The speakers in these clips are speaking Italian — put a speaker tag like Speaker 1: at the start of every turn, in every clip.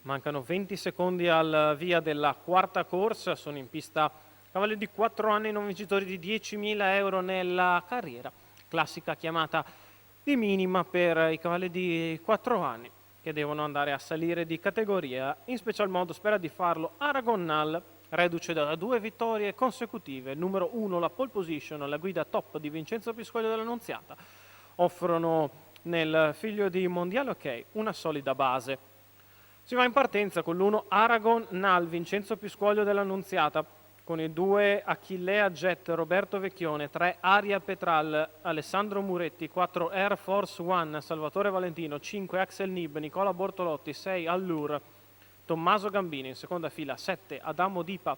Speaker 1: Mancano 20 secondi al via della quarta corsa, sono in pista cavalli di 4 anni non vincitori di 10.000 euro nella carriera, classica chiamata di minima per i cavalli di 4 anni che devono andare a salire di categoria. In special modo spera di farlo Aragon Nal, reduce da 2 vittorie consecutive, numero 1 la pole position, la guida top di Vincenzo Piscoglio dell'Annunziata. Offrono nel figlio di Mondiale OK una solida base. Si va in partenza con l'1 Aragon Nal, Vincenzo Piscoglio dell'Annunziata, con i 2 Achillea Jet, Roberto Vecchione, 3 Aria Petral, Alessandro Muretti, 4 Air Force One, Salvatore Valentino, 5 Axel Nib, Nicola Bortolotti, 6 Allure, Tommaso Gambini, in seconda fila 7 Adamo Dipa,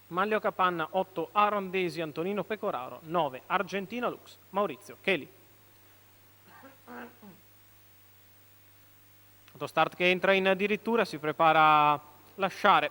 Speaker 1: Manlio Capanna, 8 Aaron Desi, Antonino Pecoraro, 9 Argentina Lux, Maurizio Cheli. Autostart che entra in addirittura, si prepara a lasciare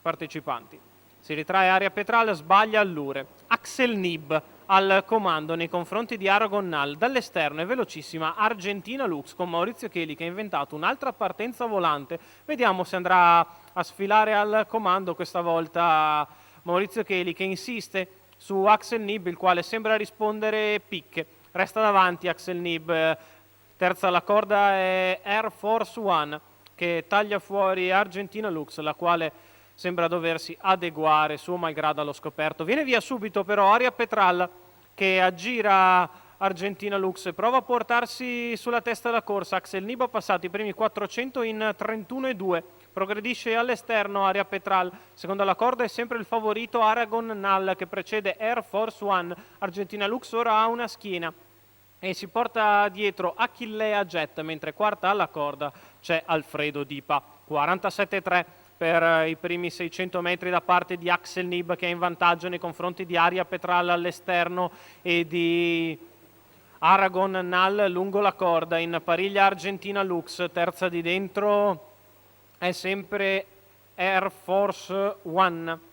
Speaker 1: partecipanti. Si ritrae Aria Petral, sbaglia Allure. Axel Nib al comando nei confronti di Aragon Nal. Dall'esterno è velocissima Argentina Lux con Maurizio Cheli che ha inventato un'altra partenza volante. Vediamo se andrà a sfilare al comando questa volta Maurizio Cheli che insiste su Axel Nib, il quale sembra rispondere picche. Resta davanti Axel Nib. Terza alla corda è Air Force One che taglia fuori Argentina Lux, la quale sembra doversi adeguare suo malgrado allo scoperto. Viene via subito però Aria Petral che aggira Argentina Lux e prova a portarsi sulla testa della corsa. Axel Nib ha passato i primi 400 in 31,2. Progredisce all'esterno Aria Petral. Secondo la corda è sempre il favorito Aragon Nal che precede Air Force One. Argentina Lux ora ha una schiena e si porta dietro Achillea Jet, mentre quarta alla corda c'è Alfredo Dipa. 47,3 per i primi 600 metri da parte di Axel Nib che è in vantaggio nei confronti di Aria Petral all'esterno e di Aragon Nal lungo la corda. In pariglia Argentina Lux, terza di dentro è sempre Air Force One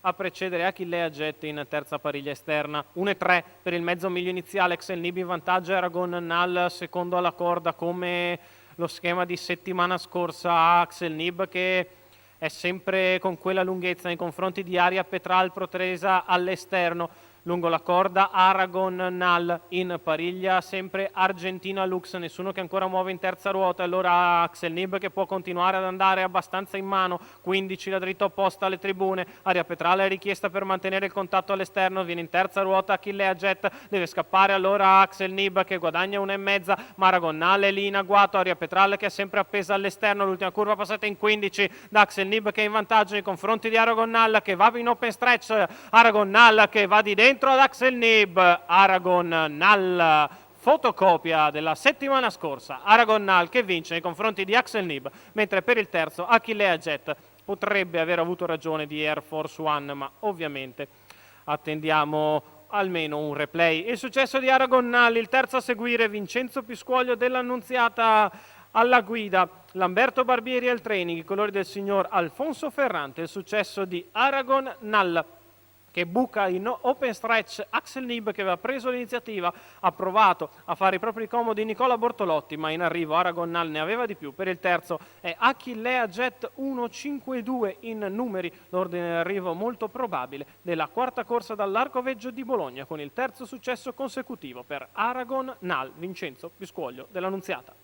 Speaker 1: a precedere Achillea Jet in terza pariglia esterna. 1,3 per il mezzo miglio iniziale, Axel Nib in vantaggio, Aragon Nal secondo alla corda come lo schema di settimana scorsa. Axel Nib che è sempre con quella lunghezza nei confronti di Aria Petral protesa all'esterno. Lungo la corda Aragon Nal, in pariglia sempre Argentina Lux, nessuno che ancora muove in terza ruota, allora Axel Nib che può continuare ad andare abbastanza in mano. 15 la dritta opposta alle tribune, Aria Petral è richiesta per mantenere il contatto all'esterno, viene in terza ruota Achillea Jet, deve scappare allora Axel Nib che guadagna 1,5, ma Aragon Nal è lì in agguato, Aria Petral che è sempre appesa all'esterno, l'ultima curva passata in 15 da Axel Nib che è in vantaggio nei confronti di Aragon Nal che va in open stretch, Aragon Nal che va di dentro ad Axel Nib. Aragon Nal, fotocopia della settimana scorsa. Aragon Nal che vince nei confronti di Axel Nib, mentre per il terzo Achillea Jet potrebbe aver avuto ragione di Air Force One, ma ovviamente attendiamo almeno un replay. Il successo di Aragon Nal, il terzo a seguire Vincenzo Piscoglio dell'Annunziata alla guida, Lamberto Barbieri al training, i colori del signor Alfonso Ferrante. Il successo di Aragon Nal che buca in open stretch Axel Nib che aveva preso l'iniziativa, ha provato a fare i propri comodi Nicola Bortolotti, ma in arrivo Aragon Nal ne aveva di più. Per il terzo è Achillea Jet 1,52 in numeri, l'ordine d'arrivo molto probabile della quarta corsa dall'Arcoveggio di Bologna, con il terzo successo consecutivo per Aragon Nal, Vincenzo Piscoglio dell'Annunziata.